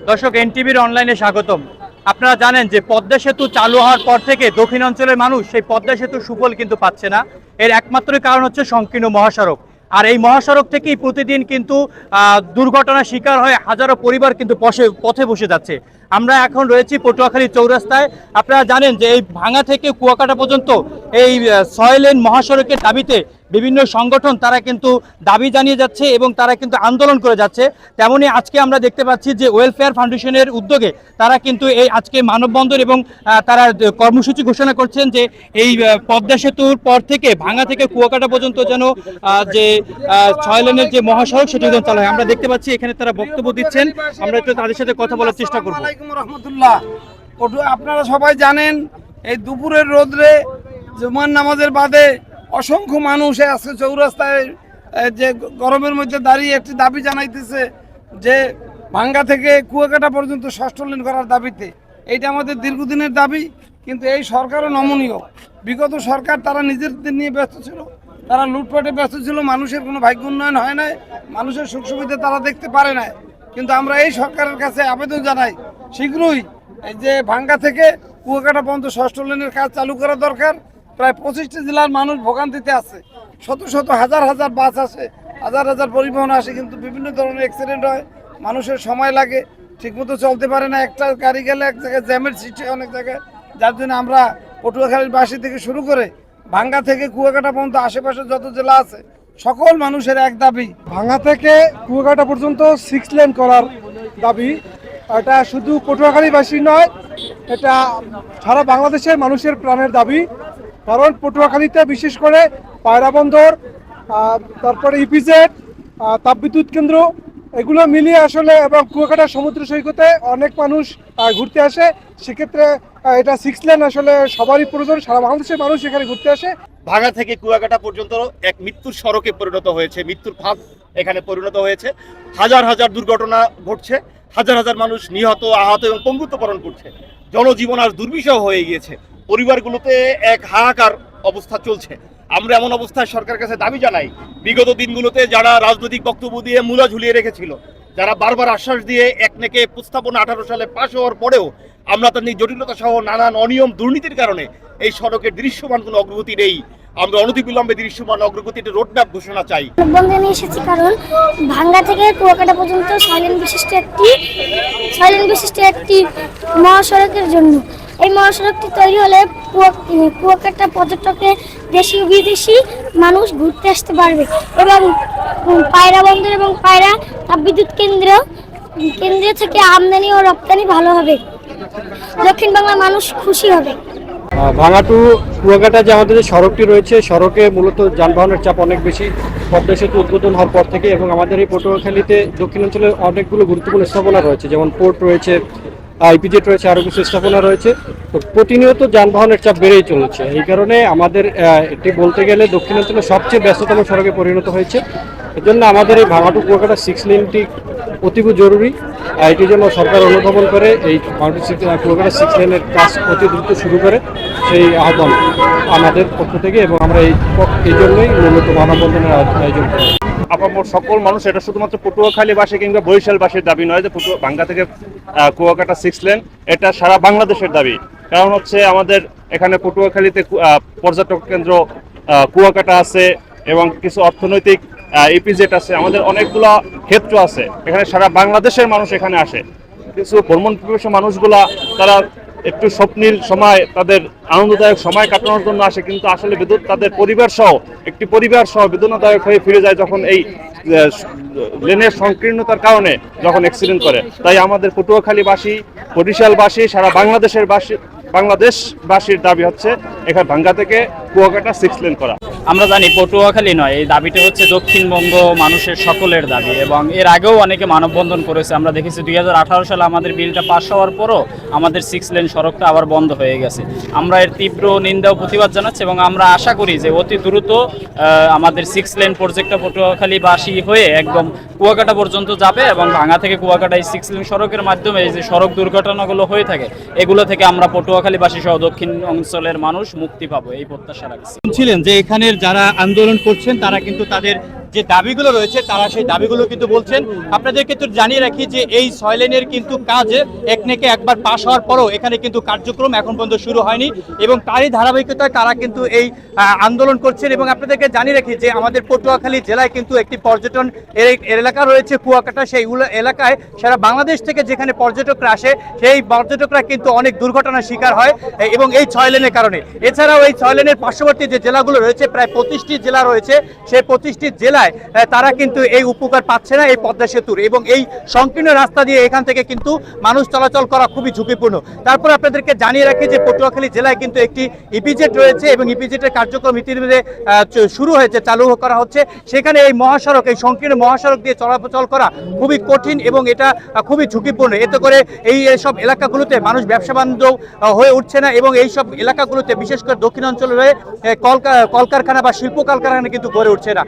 দর্শক, এনটিভির অনলাইনে স্বাগতম। আপনারা জানেন যে পদ্মা সেতু চালু হওয়ার পর থেকে দক্ষিণ অঞ্চলের মানুষ সেই পদ্মা সেতুর সুফল কিন্তু পাচ্ছে না। এর একমাত্র কারণ হচ্ছে সংকীর্ণ মহাসড়ক। আর এই মহাসড়ক থেকেই প্রতিদিন কিন্তু দুর্ঘটনার শিকার হয়ে হাজারো পরিবার কিন্তু পথে বসে যাচ্ছে। আমরা এখন রয়েছি পটুয়াখালী চৌরাস্তায়। আপনারা জানেন যে এই ভাঙা থেকে কুয়াকাটা পর্যন্ত এই 6 লেন মহাসড়কের দাবিতে বিভিন্ন সংগঠন তারা কিন্তু দাবি জানিয়ে যাচ্ছে এবং তারা কিন্তু আন্দোলন করে যাচ্ছে। তেমনি আজকে আমরা দেখতে পাচ্ছি যে ওয়েলফেয়ার ফাউন্ডেশনের উদ্যোগে তারা কিন্তু এই আজকে মানববন্ধন এবং তারা কর্মসূচি ঘোষণা করছেন যে এই পদ্মা সেতুর পর থেকে ভাঙা থেকে কুয়াকাটা পর্যন্ত যেন যে 6 লেনের যে মহাসড়ক সেটি যেন চালু হয়। আমরা দেখতে পাচ্ছি এখানে তারা বক্তব্য দিচ্ছেন, আমরা একটু তাদের সাথে কথা বলার চেষ্টা করব। আপনারা সবাই জানেন এই দুপুরের রোদরে জুমার নামাজের বাদে অসংখ্য মানুষ আজকে চৌরাস্তায় যে গরমের মধ্যে দাঁড়িয়ে একটি দাবি জানাইতেছে যে ভাঙ্গা থেকে কুয়াকাটা পর্যন্ত 6 লেন করার দাবিতে। এইটা আমাদের দীর্ঘদিনের দাবি, কিন্তু এই সরকারও নমনীয়। বিগত সরকার তারা নিজেদের নিয়ে ব্যস্ত ছিল, তারা লুটপাটে ব্যস্ত ছিল, মানুষের কোনো ভাগ্য উন্নয়ন হয় নাই, মানুষের সুখ সুবিধা তারা দেখতে পারে নাই। কিন্তু আমরা এই সরকারের কাছে আবেদন জানাই শীঘ্রই এই যে ভাঙ্গা থেকে কুয়াকাটা পর্যন্ত 6 লেনের কাজ চালু করা দরকার। প্রায় 25টি জেলার মানুষ ভোগান্তিতে আছে, শত শত হাজার হাজার বাস আসে, হাজার হাজার পরিবহন আসে, কিন্তু বিভিন্ন ধরনের অ্যাক্সিডেন্ট হয়, মানুষের সময় লাগে, ঠিকমতো চলতে পারে না। একটা গাড়ি গেলে এক জায়গায় জ্যামের সৃষ্টি অনেক জায়গায়, যার জন্য আমরা পটুয়াখালীর বাসী থেকে শুরু করে ভাঙ্গা থেকে কুয়াকাটা পর্যন্ত আশেপাশে যত জেলা আছে সকল মানুষের এক দাবি, ভাঙ্গা থেকে কুয়াকাটা পর্যন্ত 6 লেন করার দাবি। এটা শুধু পটুয়াখালীবাসী নয়, এটা সারা বাংলাদেশের মানুষের প্রাণের দাবি। কারণ পটুয়াখালীতে বিশেষ করে পায়রা বন্দর, তারপরে ইপিজেড, তাপবিদ্যুৎ কেন্দ্র, এগুলো মিলিয়ে আসলে এবং কুয়াকাটা সমুদ্র সৈকতে অনেক মানুষ ঘুরতে আসে। সেক্ষেত্রে এটা 6 লেন আসলে সবারই প্রয়োজন, সারা বাংলাদেশের মানুষ এখানে ঘুরতে আসে। ভাঙা থেকে কুয়াকাটা পর্যন্ত এক মৃত্যুর সড়কে পরিণত হয়েছে, মৃত্যুর ফাঁদ এখানে পরিণত হয়েছে। হাজার হাজার দুর্ঘটনা ঘটছে, হাজার হাজার মানুষ নিহত, আহত এবং পঙ্গুত্ব বরণ করছে। জনজীবন আজ দুর্বিষহ হয়ে গিয়েছে, পরিবারগুলোতে এক হাহাকার অবস্থা চলছে। আমরা এমন অবস্থায় সরকারের কাছে দাবি জানাই, বিগত দিনগুলোতে যারা রাজনৈতিক বক্তব্য দিয়ে মূলা ঝুলিয়ে রেখেছিল, যারা বারবার আশ্বাস দিয়ে একনেকে প্রস্তাবনা 18 সালে পাশ হওয়ার পরেও আমলাতান্ত্রিক জটিলতা সহ নানান অনিয়ম দুর্নীতির কারণে এই সড়কের দৃশ্যমান কোনো অগ্রগতি নেই। আমরা অনতিবিলম্বে দৃশ্যমান অগ্রগতিতে রোডম্যাপ ঘোষণা চাই। বন্ধনে এসেছি কারণ ভাঙ্গা থেকে কুয়াকাটা পর্যন্ত 6 লেন বিশিষ্ট একটি মহাসড়কের জন্য। এই মহাসড়কটি তৈরি হলে কুয়াকাটা পর্যটকে দেশি ও বিদেশি মানুষ ঘুরতে আসতে পারবে এবং পায়রা বন্দর এবং পায়রা তাপবিদ্যুৎ কেন্দ্র থেকে আমদানি ও রপ্তানি ভালো হবে। দক্ষিণ বাংলার মানুষ খুশি হবে। ভাঙা টু কুয়াকাটা যে আমাদের যে সড়কটি রয়েছে, সড়কে মূলত যানবাহনের চাপ অনেক বেশি পদ্মা সেতু উদ্বোধন হওয়ার পর থেকে। এবং আমাদের এই পটুয়াখালীতে দক্ষিণাঞ্চলের অনেকগুলো গুরুত্বপূর্ণ স্থাপনা রয়েছে, যেমন পোর্ট রয়েছে, ইপিজেড রয়েছে, আরও কিছু স্থাপনা রয়েছে। তো প্রতিনিয়ত যানবাহনের চাপ বেড়েই চলেছে। এই কারণে আমাদের এটি বলতে গেলে দক্ষিণাঞ্চলের সবচেয়ে ব্যস্ততম সড়কে পরিণত হয়েছে। এর জন্য আমাদের এই ভাঙা টু কুয়াকাটা 6 লেনটি অতীব জরুরি। এটির জন্য সরকার অনুধাবন করে এই কুয়াকাটা 6 লেনের কাজ অতি দ্রুত শুরু করে সেই আহ্বান আমাদের পক্ষ থেকে, এবং আমরা এই জন্যই মূলত মানববন্ধনের আয়োজন করি। আপামর সকল মানুষ, এটা শুধুমাত্র পটুয়াখালীবাসী কিংবা বরিশালবাসীর দাবি নয় যে ভাঙ্গা থেকে কুয়াকাটা 6 লেন, এটা সারা বাংলাদেশের দাবি। কারণ হচ্ছে আমাদের এখানে পটুয়াখালীতে পর্যটক কেন্দ্র কুয়াকাটা আছে এবং কিছু অর্থনৈতিক ইপিজেড আছে, আমাদের অনেকগুলো ক্ষেত্র আছে। এখানে সারা বাংলাদেশের মানুষ এখানে আসে। কিছু ভ্রমণ পিপাসু মানুষগুলা তারা একটু স্বপ্নীল সময়, তাদের আনন্দদায়ক সময় কাটানোর জন্য আসে, কিন্তু আসলে তাদের পরিবার সহ বেদনাদায়ক হয়ে ফিরে যায় যখন এই লেনের সংকীর্ণতার কারণে যখন অ্যাক্সিডেন্ট করে। তাই আমাদের পটুয়াখালীবাসী, বরিশালবাসী, সারা বাংলাদেশবাসীর দাবি হচ্ছে এখানে ভাঙ্গা থেকে কুয়াকাটা 6 লেন করা। আমরা জানি পটুয়াখালী নয়, এই দাবিটা হচ্ছে দক্ষিণবঙ্গ মানুষের সকলের দাবি এবং এর আগেও অনেকে মানববন্ধন করেছে। আমরা দেখেছি 2018 সালে আমাদের বিলটা পাস হওয়ার পরও আমাদের 6 লেন সড়কটা আবার বন্ধ হয়ে গেছে। আমরা এর তীব্র নিন্দা ও প্রতিবাদ জানাচ্ছি এবং আমরা আশা করি যে অতি দ্রুত আমাদের 6 লেন প্রজেক্টটা পটুয়াখালীবাসী হয়ে একদম কুয়াকাটা পর্যন্ত যাবে এবং ভাঙ্গা থেকে কুয়াকাটা এই 6 লেন সড়কের মাধ্যমে এই যে সড়ক দুর্ঘটনাগুলো হয়ে থাকে এগুলো থেকে আমরা পটুয়াখালীবাসী সহ দক্ষিণ অঞ্চলের মানুষ মুক্তি পাবো, এই প্রত্যাশা রাখছি। ছিলেন যে এখানের যারা আন্দোলন করছেন তারা কিন্তু তাদের যে দাবিগুলো রয়েছে তারা সেই দাবিগুলো কিন্তু বলছেন। আপনাদের কিন্তু জানিয়ে রাখি যে এই 6 লেনের কিন্তু কাজ একনেকে একবার পাশ হওয়ার পরও এখানে কিন্তু কার্যক্রম এখন পর্যন্ত শুরু হয়নি এবং তারই ধারাবাহিকতায় তারা কিন্তু এই আন্দোলন করছেন। এবং আপনাদেরকে জানিয়ে রাখি যে আমাদের পটুয়াখালী জেলায় কিন্তু একটি পর্যটন এলাকা রয়েছে কুয়াকাটা, সেই এলাকায় সারা বাংলাদেশ থেকে যেখানে পর্যটকরা আসে সেই পর্যটকরা কিন্তু অনেক দুর্ঘটনার শিকার হয় এবং এই 6 লেনের কারণে। এছাড়াও এই 6 লেনের পার্শ্ববর্তী যে জেলাগুলো রয়েছে প্রায় 25টি জেলা রয়েছে, সেই 25টি জেলায় তারা কিন্তু এই উপকার পাচ্ছে না এই পদ্মা সেতুর, এবং এই সংকীর্ণ রাস্তা দিয়ে এখান থেকে কিন্তু মানুষ চলাচল করা খুবই ঝুঁকিপূর্ণ। তারপর আপনাদেরকে জানিয়ে রাখি যে পটুয়াখালী জেলায় কিন্তু একটি ইপিজেড রয়েছে এবং ইপিজেডের কার্যক্রম ইতিমধ্যে শুরু হয়েছে, চালু করা হচ্ছে। সেখানে এই মহাসড়ক, এই সংকীর্ণ মহাসড়ক দিয়ে চলাচল করা খুবই কঠিন এবং এটা খুবই ঝুঁকিপূর্ণ। এতে করে এই সব এলাকাগুলোতে মানুষ ব্যবসা বাণিজ্য হয়ে উঠছে না এবং এই সব এলাকাগুলোতে বিশেষ করে দক্ষিণ অঞ্চলে কলকারখানা বা শিল্প কলকারখানা কিন্তু গড়ে উঠছে না।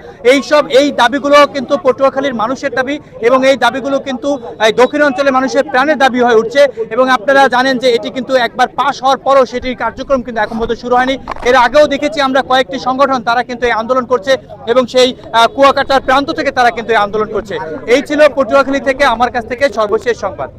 এই দাবিগুলো কিন্তু পটুয়াখালীর মানুষের দাবি এবং এই দাবিগুলো কিন্তু দক্ষিণ অঞ্চলের মানুষের প্রাণের দাবি হয়ে উঠছে। এবং আপনারা জানেন যে এটি কিন্তু একবার পাশ হওয়ার পরও সেটির কার্যক্রম কিন্তু এখন পর্যন্ত শুরু হয়নি। এর আগেও দেখেছি আমরা কয়েকটি সংগঠন তারা কিন্তু এই আন্দোলন করছে এবং সেই কুয়াকাটার প্রান্ত থেকে তারা কিন্তু এই আন্দোলন করছে। এই ছিল পটুয়াখালী থেকে আমার কাছ থেকে সর্বশেষ সংবাদ।